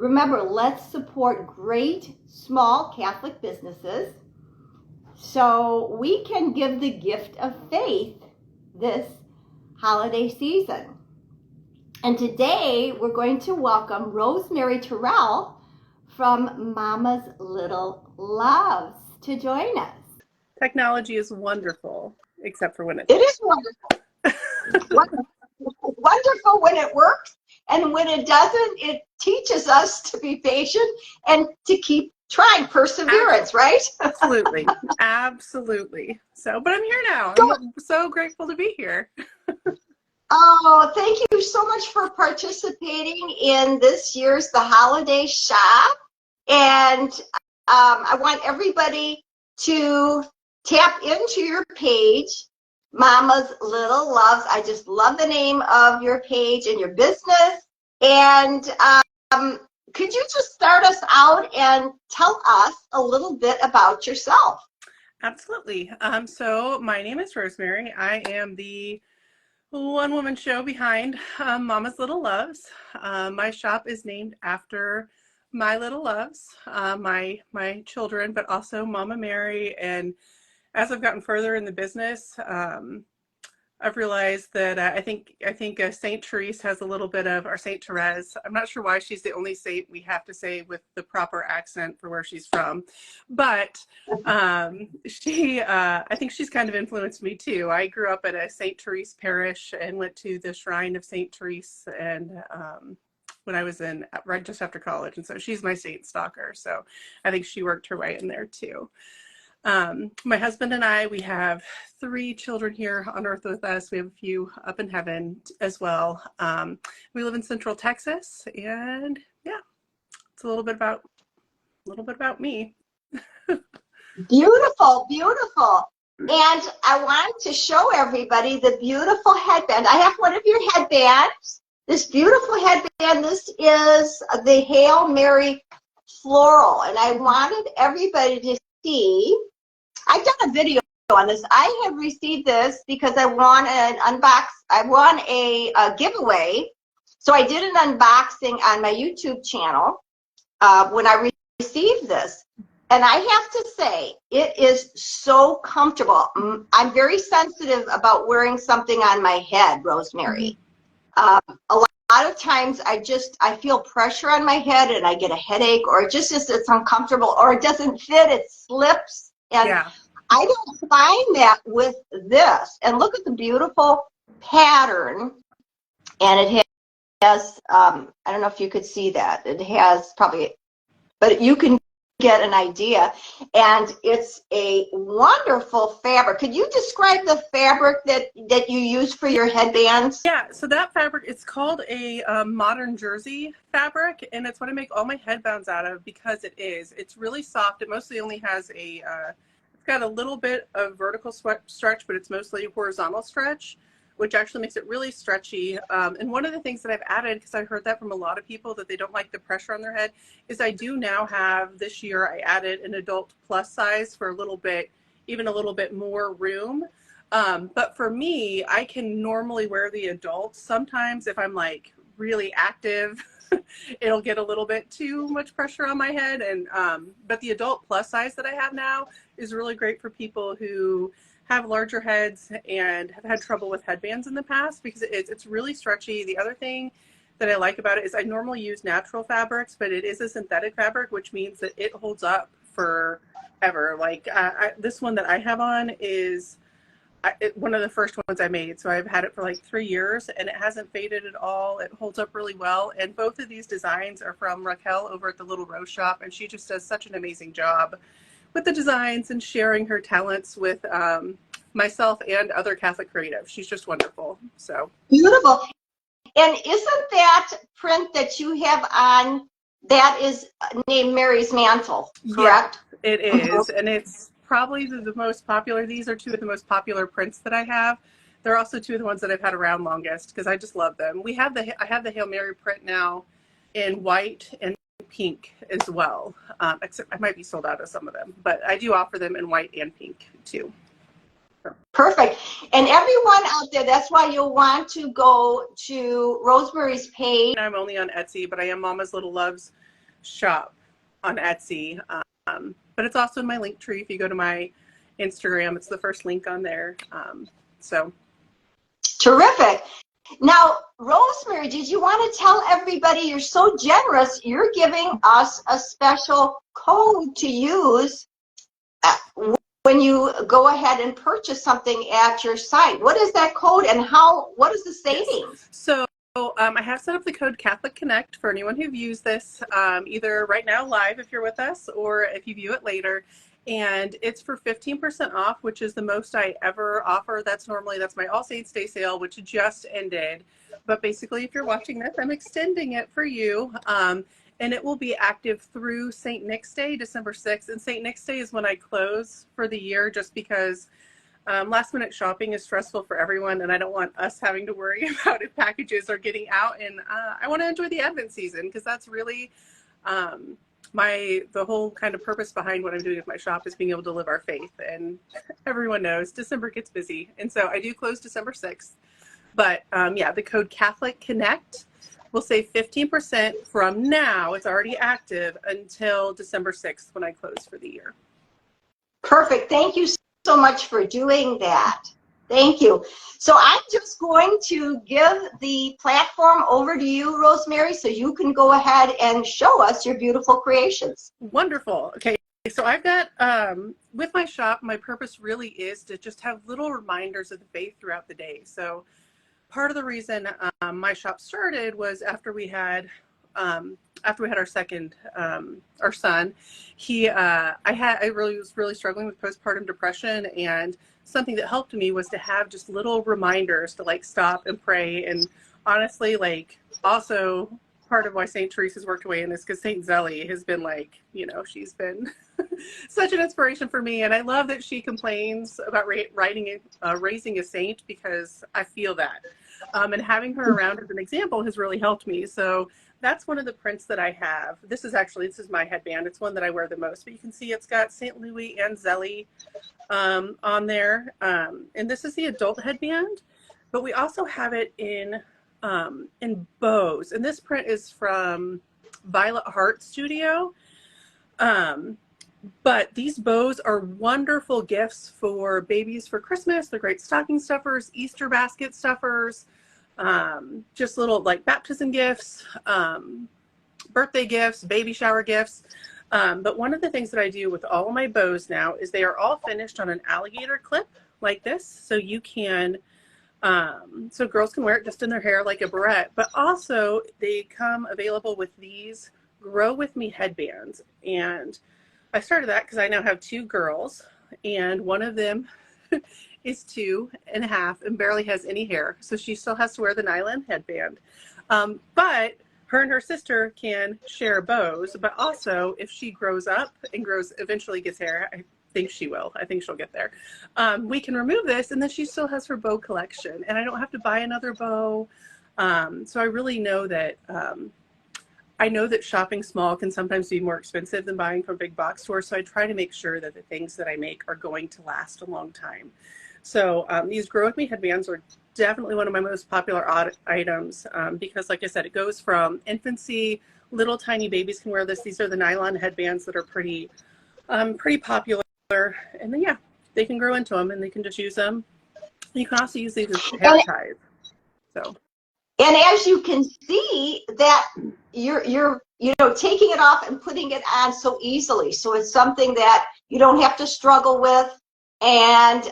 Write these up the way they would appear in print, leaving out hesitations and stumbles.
Remember, let's support great small Catholic businesses so we can give the gift of faith this holiday season. And today we're going to welcome Rosemary Terrell from Mama's Little Loves to join us. Technology is wonderful, except for when it is wonderful. Wonderful when it works, and when it doesn't, it teaches us to be patient and to keep trying. Perseverance, right? Absolutely. Absolutely. So, but I'm here now. I'm so grateful to be here. Oh, thank you so much for participating in this year's The Holiday Shop. And I want everybody to tap into your page, Mama's Little Loves. I just love the name of your page and your business. And could you just start us out and tell us a little bit about yourself? Absolutely. So my name is Rosemary. I am the one-woman show behind Mama's Little Loves. My shop is named after my little loves, my children, but also Mama Mary. And as I've gotten further in the business, I've realized that I think Saint Therese has a little bit of, or Saint Therese. I'm not sure why she's the only saint we have to say with the proper accent for where she's from, but I think she's kind of influenced me too. I grew up at a Saint Therese parish and went to the shrine of Saint Therese, and when I was right just after college, and so she's my saint stalker. So I think she worked her way in there too. My husband and I, we have 3 children here on earth with us. We have a few up in heaven as well. We live in Central Texas, and yeah, it's a little bit about me. Beautiful, beautiful. And I want to show everybody the beautiful headband. I have one of your headbands. This beautiful headband, this is the Hail Mary floral. And I wanted everybody to see. I've done a video on this. I have received this because I won a giveaway. So I did an unboxing on my YouTube channel when I received this. And I have to say, it is so comfortable. I'm very sensitive about wearing something on my head, Rosemary. A lot of times I feel pressure on my head and I get a headache, or it's uncomfortable, or it doesn't fit, it slips. And yeah. I don't find that with this. And look at the beautiful pattern. And it has, I don't know if you could see that. It has probably, but you can get an idea. And it's a wonderful fabric. Could you describe the fabric that you use for your headbands? Yeah, so that fabric, it's called a modern jersey fabric, and it's what I make all my headbands out of because it's really soft. It mostly only has it's got a little bit of vertical stretch, but it's mostly horizontal stretch, which actually makes it really stretchy. And one of the things that I've added, because I heard that from a lot of people that they don't like the pressure on their head, is I do now have, this year I added an adult plus size for even a little bit more room. But for me, I can normally wear the adult. Sometimes if I'm like really active, it'll get a little bit too much pressure on my head. And but the adult plus size that I have now is really great for people who have larger heads and have had trouble with headbands in the past, because it's really stretchy. The other thing that I like about it is I normally use natural fabrics, but it is a synthetic fabric, which means that it holds up forever. Like this one that I have on is one of the first ones I made. So I've had it for like 3 years and it hasn't faded at all. It holds up really well. And both of these designs are from Raquel over at the Little Rose Shop. And she just does such an amazing job with the designs and sharing her talents with myself and other Catholic creatives. She's just wonderful. So beautiful. And isn't that print that you have on, that is named Mary's Mantle, correct? Yeah, it is. And it's probably the most popular. These are 2 of the most popular prints that I have. They're also 2 of the ones that I've had around longest because I just love them. I have the Hail Mary print now in white and pink as well, except I might be sold out of some of them, but I do offer them in white and pink too. Perfect. And everyone out there, that's why you'll want to go to Rosemary's page. I'm only on Etsy, but I am Mama's Little Loves shop on Etsy. But it's also in my link tree. If you go to my Instagram, it's the first link on there. So terrific. Now, Rosemary, did you want to tell everybody, you're so generous, you're giving us a special code to use when you go ahead and purchase something at your site. What is that code and what is the savings? Yes. So I have set up the code CATHOLICCONNECT for anyone who views this, either right now live if you're with us, or if you view it later. And it's for 15% off, which is the most I ever offer. That's my All Saints Day sale, which just ended. But basically, if you're watching this, I'm extending it for you. And it will be active through St. Nick's Day, December 6th. And St. Nick's Day is when I close for the year, just because last minute shopping is stressful for everyone, and I don't want us having to worry about if packages are getting out. And I want to enjoy the Advent season, because that's really the whole kind of purpose behind what I'm doing with my shop is being able to live our faith. And everyone knows December gets busy, and so I do close December 6th. But yeah, the code CATHOLICCONNECT will save 15% from now. It's already active until December 6th when I close for the year. Perfect. Thank you so much for doing that. Thank you. So I'm just going to give the platform over to you, Rosemary, so you can go ahead and show us your beautiful creations. Wonderful. Okay. So I've got, with my shop, my purpose really is to just have little reminders of the faith throughout the day. So part of the reason my shop started was after we had our second, our son. I was really struggling with postpartum depression, and something that helped me was to have just little reminders to like stop and pray. And honestly, like also part of why St. Teresa's worked away in this, because St. Zelly has been like, she's been such an inspiration for me. And I love that she complains about raising a saint, because I feel that. And having her around as an example has really helped me. So that's one of the prints that I have. This is my headband. It's one that I wear the most, but you can see it's got St. Louis and Zelly on there. And this is the adult headband, but we also have it in bows. And this print is from Violet Heart Studio. But these bows are wonderful gifts for babies for Christmas. They're great stocking stuffers, Easter basket stuffers, just little like baptism gifts, birthday gifts, baby shower gifts. But one of the things that I do with all of my bows now is they are all finished on an alligator clip like this. So you can, so girls can wear it just in their hair like a barrette, but also they come available with these Grow With Me headbands. And I started that because I now have 2 girls, and one of them is 2.5 and barely has any hair. So she still has to wear the nylon headband. But her and her sister can share bows, but also if she grows up and eventually gets hair, I think she will. I think she'll get there. We can remove this, and then she still has her bow collection, and I don't have to buy another bow. So I really know that, shopping small can sometimes be more expensive than buying from big box stores. So I try to make sure that the things that I make are going to last a long time. So these Grow With Me headbands are definitely one of my most popular items because, like I said, it goes from infancy, little tiny babies can wear this. These are the nylon headbands that are pretty popular. And then, yeah, they can grow into them and they can just use them. You can also use these as hair ties. So. And as you can see, that you're taking it off and putting it on so easily. So it's something that you don't have to struggle with, and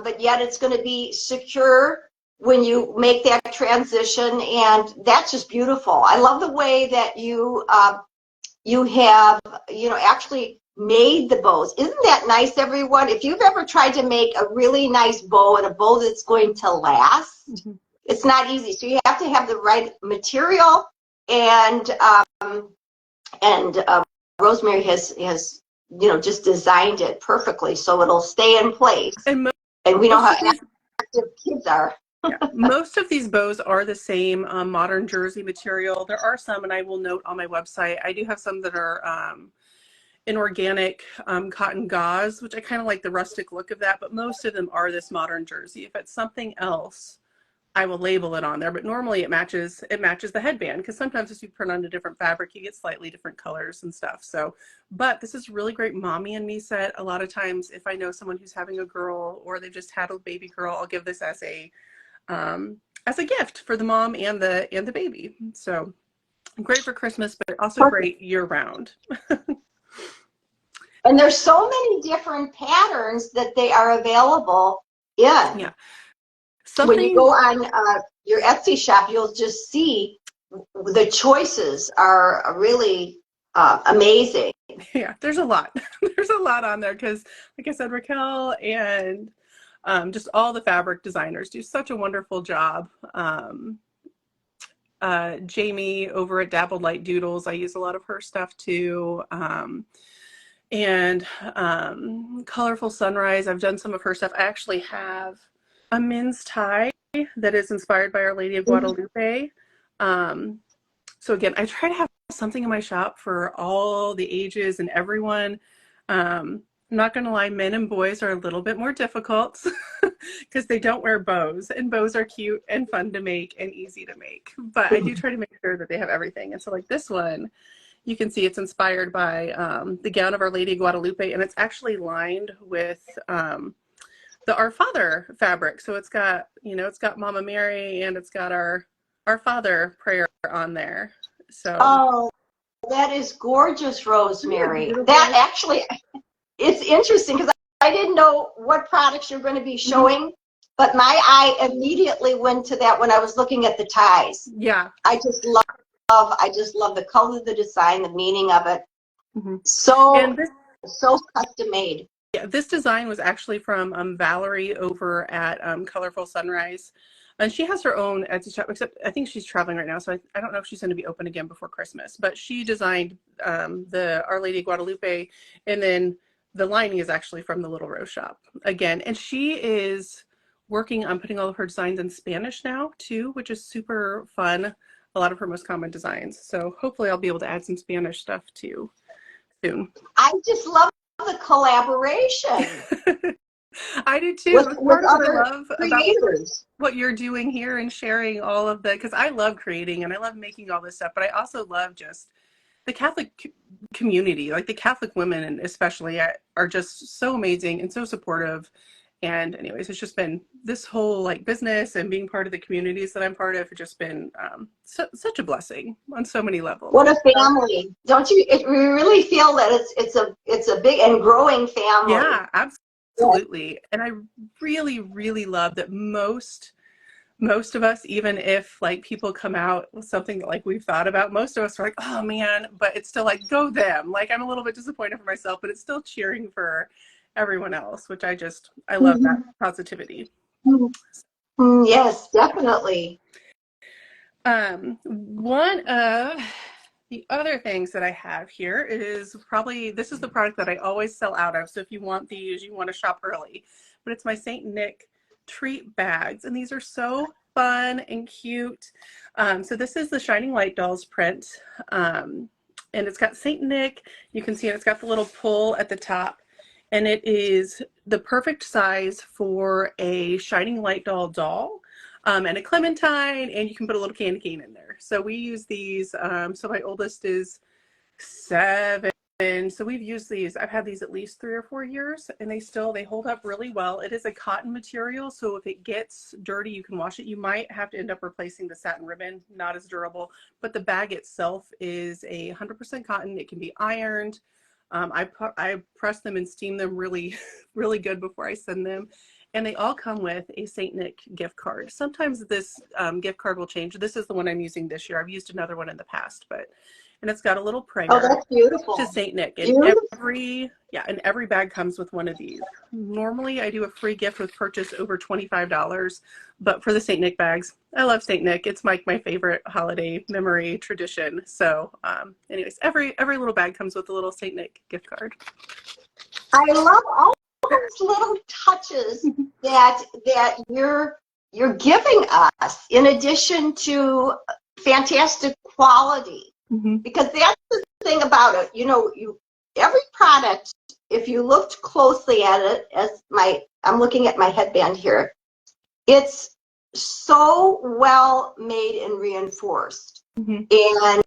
but yet it's going to be secure when you make that transition, and that's just beautiful. I love the way that you have actually made the bows. Isn't that nice, everyone? If you've ever tried to make a really nice bow and a bow that's going to last. Mm-hmm. It's not easy. So you have to have the right material, and Rosemary has just designed it perfectly so it'll stay in place. And we know how active kids are. Yeah. Most of these bows are the same modern jersey material. There are some, and I will note on my website, I do have some that are in organic cotton gauze, which I kind of like the rustic look of that, but most of them are this modern jersey. If it's something else, I will label it on there, but normally it matches the headband, because sometimes as you print on a different fabric, you get slightly different colors and stuff. So, but this is really great mommy and me set. A lot of times if I know someone who's having a girl or they just had a baby girl, I'll give this as a gift for the mom and the baby. So great for Christmas, but also great year round. And there's so many different patterns that they are available in. Yeah. When you go on your Etsy shop, you'll just see the choices are really amazing. Yeah, there's a lot. There's a lot on there because, like I said, Raquel and just all the fabric designers do such a wonderful job. Jamie over at Dappled Light Doodles, I use a lot of her stuff too. And Colorful Sunrise, I've done some of her stuff. I actually have a men's tie that is inspired by Our Lady of Guadalupe. So again, I try to have something in my shop for all the ages and everyone. I'm not going to lie, men and boys are a little bit more difficult because they don't wear bows, and bows are cute and fun to make and easy to make. But I do try to make sure that they have everything. And so like this one, you can see it's inspired by the gown of Our Lady of Guadalupe, and it's actually lined with the Our Father fabric. So it's got, it's got Mama Mary and it's got our Father prayer on there. So oh, that is gorgeous, Rosemary. That actually, it's interesting because I didn't know what products you're going to be showing, but my eye immediately went to that when I was looking at the ties. Yeah, I just love the color, the design, the meaning of it. So custom made. Yeah, this design was actually from Valerie over at Colorful Sunrise. And she has her own Etsy shop, except I think she's traveling right now, so I don't know if she's going to be open again before Christmas. But she designed the Our Lady of Guadalupe, and then the lining is actually from the Little Rose shop again. And she is working on putting all of her designs in Spanish now too, which is super fun. A lot of her most common designs. So hopefully I'll be able to add some Spanish stuff too soon. I just love the collaboration. I do too. With part of what other I love creators. about what you're doing here and sharing all of the, because I love creating and I love making all this stuff, but I also love just the Catholic community, like the Catholic women, and especially are just so amazing and so supportive. And anyways, it's just been this whole like business and being part of the communities that I'm part of, it's just been such a blessing on so many levels. What a family. Don't you really feel that it's a big and growing family? Yeah, absolutely. And I really, really love that most of us, even if like people come out with something that like we've thought about, most of us are like, oh man, but it's still like, go them. Like I'm a little bit disappointed for myself, but it's still cheering for everyone else, which I love that positivity. Yes, definitely. One of the other things that I have here is this is the product that I always sell out of. So if you want these, you want to shop early, but it's my Saint Nick treat bags. And these are so fun and cute. So this is the Shining Light Dolls print. And it's got Saint Nick. You can see it's got the little pull at the top. And it is the perfect size for a Shining Light doll. And a clementine, and you can put a little candy cane in there. So we use these. So my oldest is 7. So we've used these. I've had these at least 3 or 4 years, and they hold up really well. It is a cotton material, so if it gets dirty, you can wash it. You might have to end up replacing the satin ribbon, not as durable, but the bag itself is 100% cotton. It can be ironed. I press them and steam them really, really good before I send them. And they all come with a Saint Nick gift card. Sometimes this gift card will change. This is the one I'm using this year. I've used another one in the past, and it's got a little prayer. Oh, that's beautiful. To Saint Nick. And every bag comes with one of these. Normally I do a free gift with purchase over $25, but for the Saint Nick bags, I love Saint Nick. It's my favorite holiday memory tradition. So anyways, every little bag comes with a little Saint Nick gift card. I love all those little touches that you're giving us, in addition to fantastic quality. Because that's the thing about it. Every product, if you looked closely at it, I'm looking at my headband here, it's so well made and reinforced. And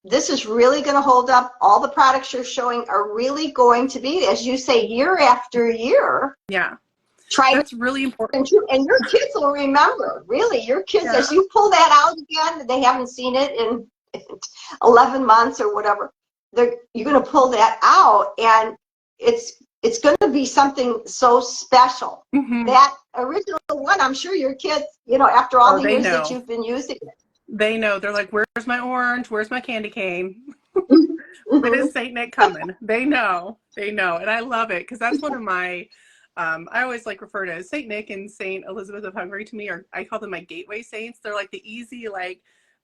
this is really going to hold up. All the products you're showing are really going to be, as you say, year after year. Yeah. That's really important. And your kids will remember, really. Your kids, as you pull that out again, they haven't seen it in 11 months or whatever, you're going to pull that out, and it's going to be something so special. That original one, I'm sure your kids, after all the years that you've been using it, they know. They're like, where's my orange? Where's my candy cane? When is Saint Nick coming? They know. And I love it, because that's one of my, I always refer to Saint Nick and Saint Elizabeth of Hungary. To me, I call them my gateway saints. They're like the easy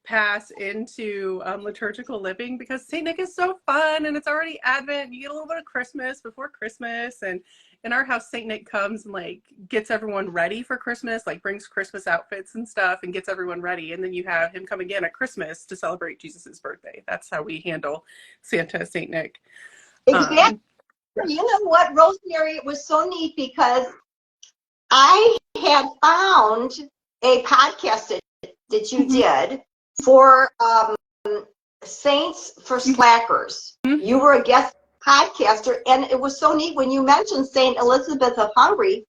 pass into liturgical living, because Saint Nick is so fun, and it's already Advent, and you get a little bit of Christmas before Christmas. And in our house, Saint Nick comes and gets everyone ready for Christmas, brings Christmas outfits and stuff and gets everyone ready. And then you have him come again at Christmas to celebrate Jesus's birthday. That's how we handle Santa, Saint Nick. Exactly. You know what, Rosemary, it was so neat, because I had found a podcast that you did for Saints for Slackers. You were a guest podcaster, and it was so neat when you mentioned Saint Elizabeth of Hungary.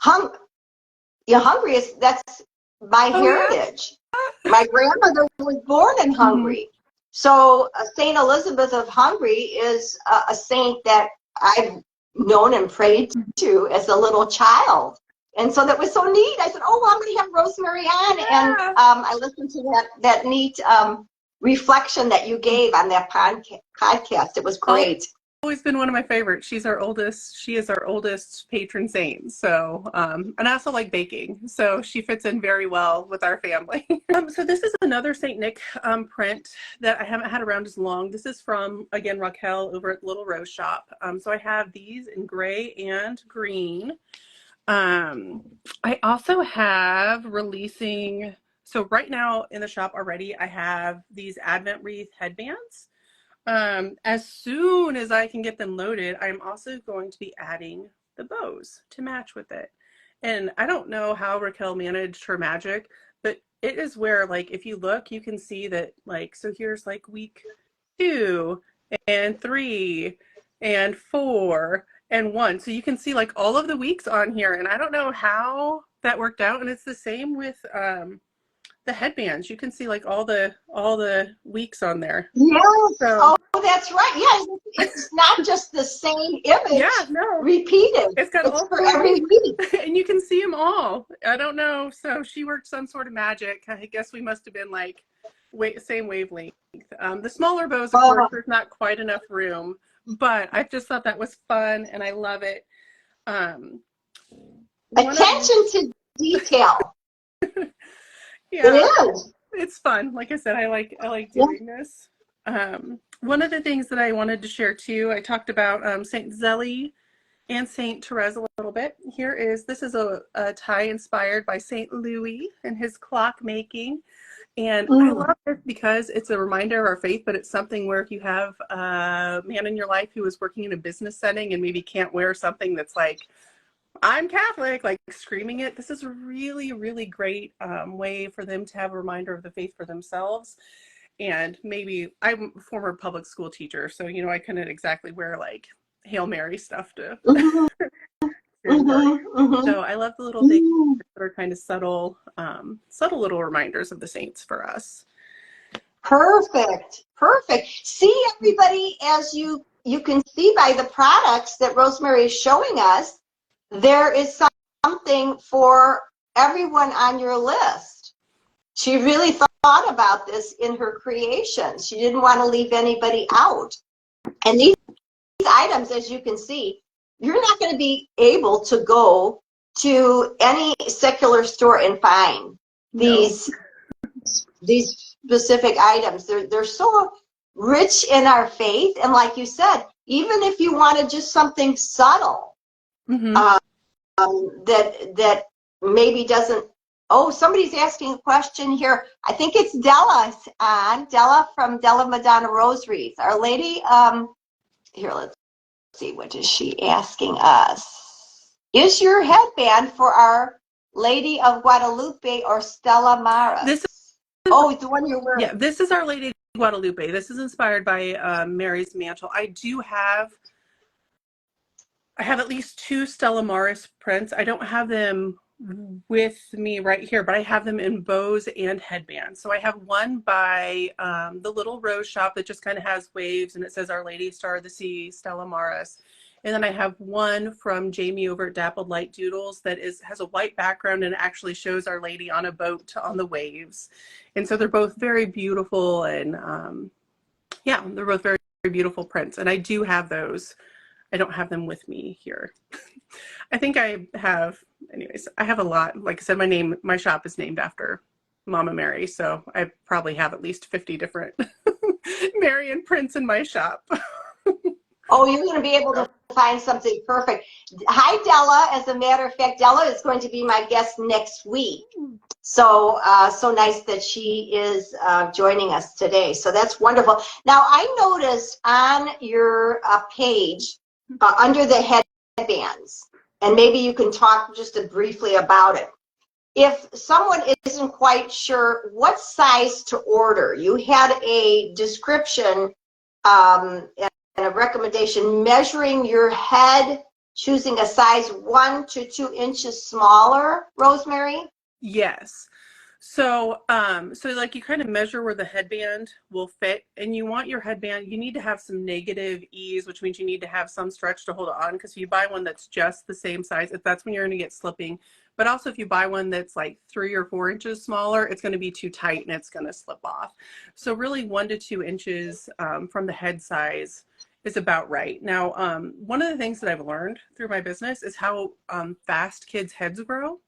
Hungary that's my heritage. Yeah. My grandmother was born in Hungary. So Saint Elizabeth of Hungary is a saint that I've known and prayed to as a little child. And so that was so neat. I said, oh, well, I'm going to have Rosemary on. And I listened to that neat reflection that you gave on that podcast. It was great. Always been one of my favorites. She is our oldest patron saint. So, and I also like baking. So she fits in very well with our family. So this is another Saint Nick print that I haven't had around as long. This is from, again, Raquel over at Little Rose Shop. So I have these in gray and green. I also have releasing, so right now in the shop already, I have these Advent wreath headbands. As soon as I can get them loaded, I'm also going to be adding the bows to match with it. And I don't know how Raquel managed her magic, but it is where, if you look, you can see that, so here's week 2 and 3 and 4 and 1. So you can see all of the weeks on here, and I don't know how that worked out. And it's the same with the headbands. You can see all the weeks on there. Yeah. So, oh, that's right. Yeah, it's not just the same image. Yeah, no. Repeated. It's all for every week. And you can see them all. I don't know. So she worked some sort of magic. I guess we must have been same wavelength. The smaller bows, of course, there's not quite enough room, but I just thought that was fun, and I love it. Attention to detail. Yeah, it is. It's fun. Like I said, I like doing this. One of the things that I wanted to share too, I talked about Saint Zélie and Saint Therese a little bit. This is a tie inspired by Saint Louis and his clock making. And I love this because it's a reminder of our faith, but it's something where if you have a man in your life who is working in a business setting and maybe can't wear something that's I'm Catholic, screaming it, this is a really, really great way for them to have a reminder of the faith for themselves. And maybe I'm a former public school teacher, so I couldn't exactly wear Hail Mary stuff to So I love the little things that are kind of subtle little reminders of the saints for us. Perfect. See, everybody, as you can see by the products that Rosemary is showing us, there is something for everyone on your list. She really thought about this in her creation. She didn't want to leave anybody out. And these items, as you can see, you're not going to be able to go to any secular store and find these specific items. They're so rich in our faith. And like you said, even if you wanted just something subtle, that maybe doesn't. Oh, somebody's asking a question here. I think it's Della from Della Madonna Rosaries. Our Lady, here, let's see, what is she asking us? Is your headband for our Lady of Guadalupe or Stella Maris? This is, oh, it's the one you're wearing. yeah, this is Our Lady of Guadalupe. This is inspired by Mary's mantle. I have at least 2 Stella Maris prints. I don't have them with me right here, but I have them in bows and headbands. So I have one by the Little Rose Shop that just kind of has waves and it says Our Lady, Star of the Sea, Stella Maris. And then I have one from Jamie over at Dappled Light Doodles that has a white background and actually shows Our Lady on a boat on the waves. And so they're both very beautiful, and yeah, they're both very, very beautiful prints. And I do have those. I don't have them with me here. I think I have, anyways, I have a lot. Like I said, my shop is named after Mama Mary, so I probably have at least 50 different Marian prints in my shop. Oh, you're going to be able to find something perfect. Hi, Della. As a matter of fact, Della is going to be my guest next week. So, so nice that she is joining us today. So that's wonderful. Now, I noticed on your page, under the headbands, and maybe you can talk just briefly about it. If someone isn't quite sure what size to order, you had a description and a recommendation measuring your head, choosing a size 1 to 2 inches smaller, Rosemary? Yes. So, so like you kind of measure where the headband will fit, and you want your headband, you need to have some negative ease, which means you need to have some stretch to hold it on, because if you buy one that's just the same size, that's when you're going to get slipping. But also if you buy one that's like 3 or 4 inches smaller, it's going to be too tight and it's going to slip off. So really 1 to 2 inches from the head size is about right. Now, one of the things that I've learned through my business is how fast kids' heads grow.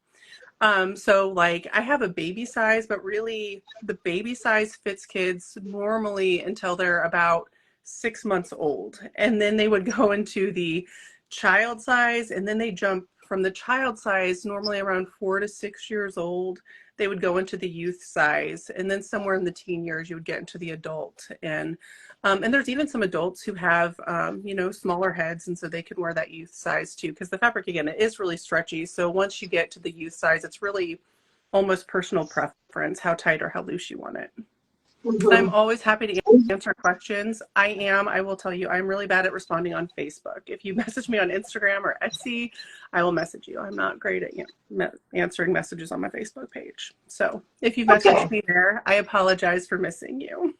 So like I have a baby size, but really the baby size fits kids normally until they're about 6 months old. And then they would go into the child size, and then they jump from the child size, normally around 4 to 6 years old, they would go into the youth size. And then somewhere in the teen years, you would get into the adult. And there's even some adults who have, you know, smaller heads, and so they can wear that youth size too, because the fabric, again, it is really stretchy. So once you get to the youth size, it's really almost personal preference, how tight or how loose you want it. Mm-hmm. I'm always happy to answer questions. I will tell you, I'm really bad at responding on Facebook. If you message me on Instagram or Etsy, I will message you. I'm not great at answering messages on my Facebook page. So if you message me there, I apologize for missing you.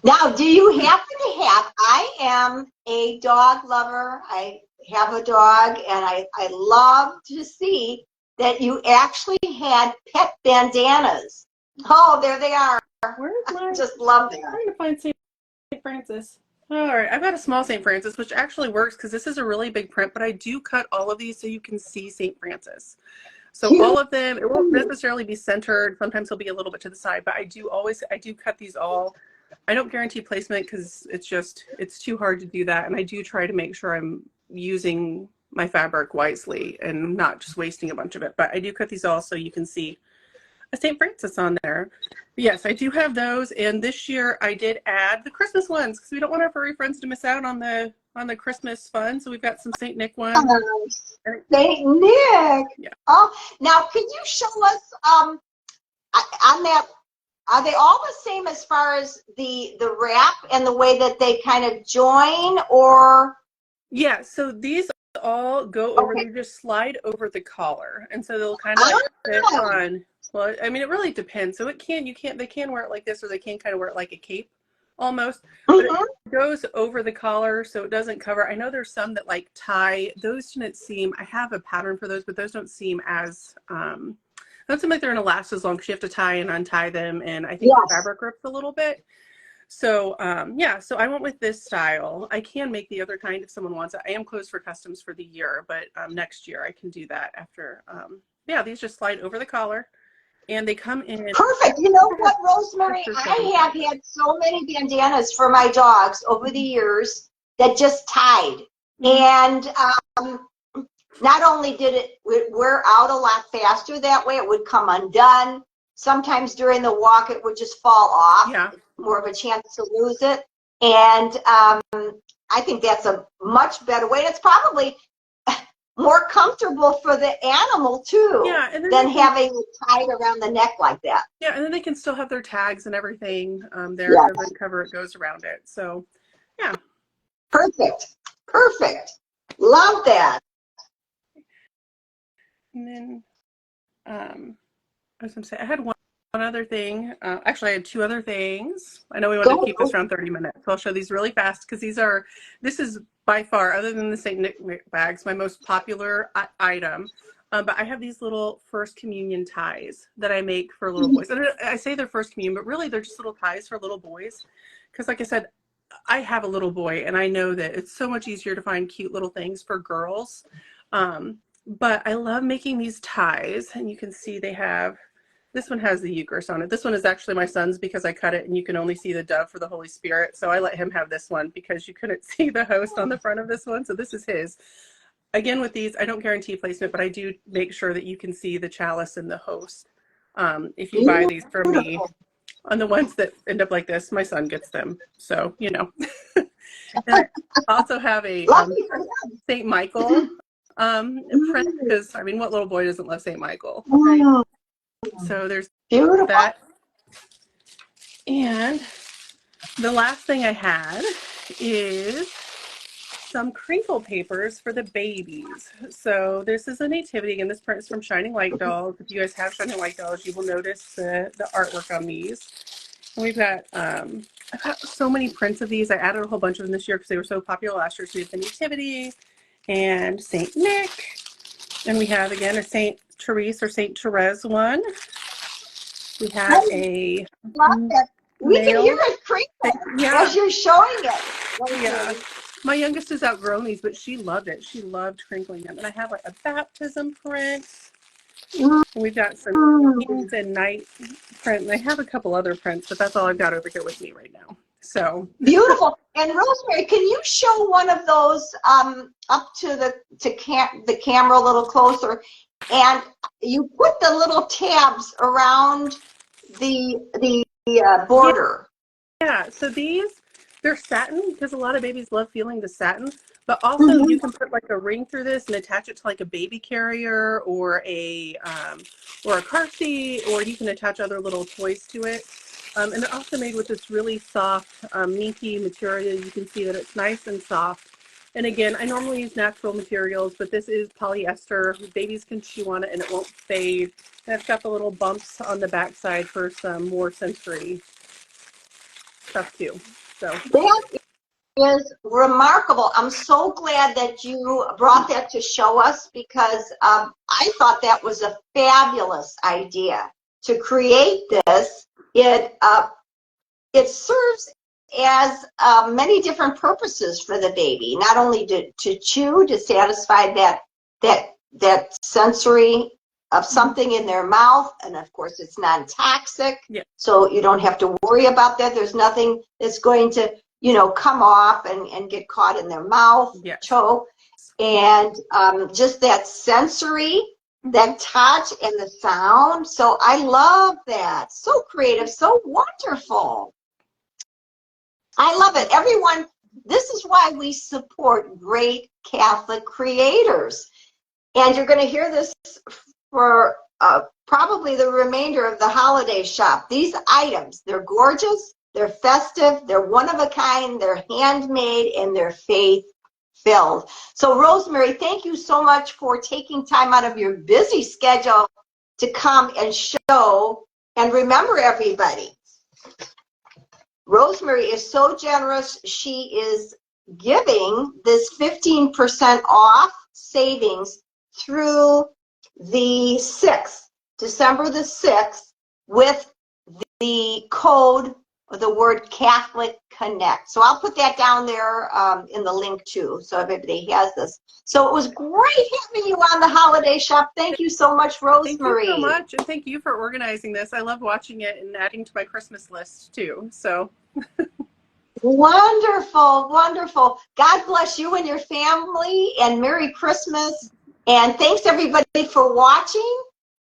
Now, do you happen to have, I am a dog lover. I have a dog, and I love to see that you actually had pet bandanas. Oh, there they are. Where's my, I just love them. I'm trying to find St. Francis. All right, I've got a small St. Francis, which actually works because this is a really big print, but I do cut all of these so you can see St. Francis. So all of them, it won't necessarily be centered. Sometimes he'll be a little bit to the side, but I do cut these all. I don't guarantee placement because it's too hard to do that. And I do try to make sure I'm using my fabric wisely and not just wasting a bunch of it. But I do cut these all so you can see a St. Francis on there. But yes, I do have those. And this year I did add the Christmas ones because we don't want our furry friends to miss out on the Christmas fun. So we've got some St. Nick ones. St. Nick. Yeah. Oh, now can you show us on that? Are they all the same as far as the wrap and the way that they kind of join, or? Yeah, so these all go over, they just slide over the collar. And so they'll kind of like fit on, well, I mean, it really depends. So they can wear it like this, or they can kind of wear it like a cape almost. But it goes over the collar so it doesn't cover. I know there's some that like tie, those didn't seem, I have a pattern for those, but those don't seem as, don't seem like they're going to last as long because you have to tie and untie them, and I think the fabric rips a little bit. So yeah, so I went with this style. I can make the other kind if someone wants it. I am closed for customs for the year, but next year I can do that after. Yeah, these just slide over the collar, and they come in. Perfect. You know what, Rosemary? I have had so many bandanas for my dogs over the years that just tied, and not only did it wear out a lot faster that way, it would come undone. Sometimes during the walk, it would just fall off. Yeah. More of a chance to lose it. And I think that's a much better way. It's probably, more comfortable for the animal too, Yeah, and then than having it tied around the neck like that. Yeah, and then they can still have their tags and everything there, Yes. the cover it goes around it. So, yeah. Perfect. Perfect. Love that. And then I was going to say, I had one other thing. Actually, I had two other things. I know we want to keep this around 30 minutes, so I'll show these really fast because this is by far, other than the St. Nick bags, my most popular item. But I have these little First Communion ties that I make for little boys. And I say they're First Communion, but really they're just little ties for little boys. Because like I said, I have a little boy, and I know that it's so much easier to find cute little things for girls. But I love making these ties, and you can see this one has the Eucharist on it. This one is actually my son's because I cut it and you can only see the dove for the Holy Spirit. So I let him have this one because you couldn't see the host on the front of this one. So this is his. Again, with these, I don't guarantee placement, but I do make sure that you can see the chalice and the host. If you buy these from me, on the ones that end up like this, my son gets them. So, you know. And I also have a St. Michael print because, I mean, what little boy doesn't love St. Michael, right? So there's that. And the last thing I had is some crinkle papers for the babies. So this is a nativity, and this print is from Shining Light Dolls. If you guys have Shining Light Dolls, you will notice the artwork on these. And we've got, I've got so many prints of these. I added a whole bunch of them this year because they were so popular last year. So we have the nativity and St. Nick. And we have, again, a St. Therese or St. Therese one. We have a we can hear it crinkle as you're showing it. Yeah. My youngest has outgrown these, but she loved it. She loved crinkling them. And I have like a baptism print. We've got some kings and knight print. And I have a couple other prints, but that's all I've got over here with me right now. So beautiful. And Rosemary, can you show one of those up to the camera a little closer? And you put the little tabs around the border. Yeah. So they're satin because a lot of babies love feeling the satin. But also you can put like a ring through this and attach it to like a baby carrier or a car seat, or you can attach other little toys to it. And they're also made with this really soft, minky material. You can see that it's nice and soft. And again, I normally use natural materials, but this is polyester. Babies can chew on it and it won't fade. And it's got the little bumps on the backside for some more sensory stuff too. So that is remarkable. I'm so glad that you brought that to show us because I thought that was a fabulous idea to create this. It serves as many different purposes for the baby, not only to chew, to satisfy that sensory of something in their mouth, and of course it's non-toxic, so you don't have to worry about that. There's nothing that's going to, come off and get caught in their mouth, choke, and just that sensory, that touch and the sound. So I love that. So creative, so wonderful. I love it. Everyone, this is why we support great Catholic creators. And you're going to hear this for probably the remainder of the holiday shop. These items, they're gorgeous, they're festive, they're one of a kind, they're handmade, and they're faith-filled. So Rosemary, thank you so much for taking time out of your busy schedule to come and show. And remember, everybody, Rosemary is so generous. She is giving this 15% off savings through the 6th, December the 6th, with the code, the word Catholic Connect. So I'll put that down there in the link too, so everybody has this. So it was great having you on the holiday shop. Thank you so much, Rosemary. Thank you so much, and thank you for organizing this. I love watching it and adding to my Christmas list too. So wonderful, wonderful. God bless you and your family, and Merry Christmas. And thanks everybody for watching.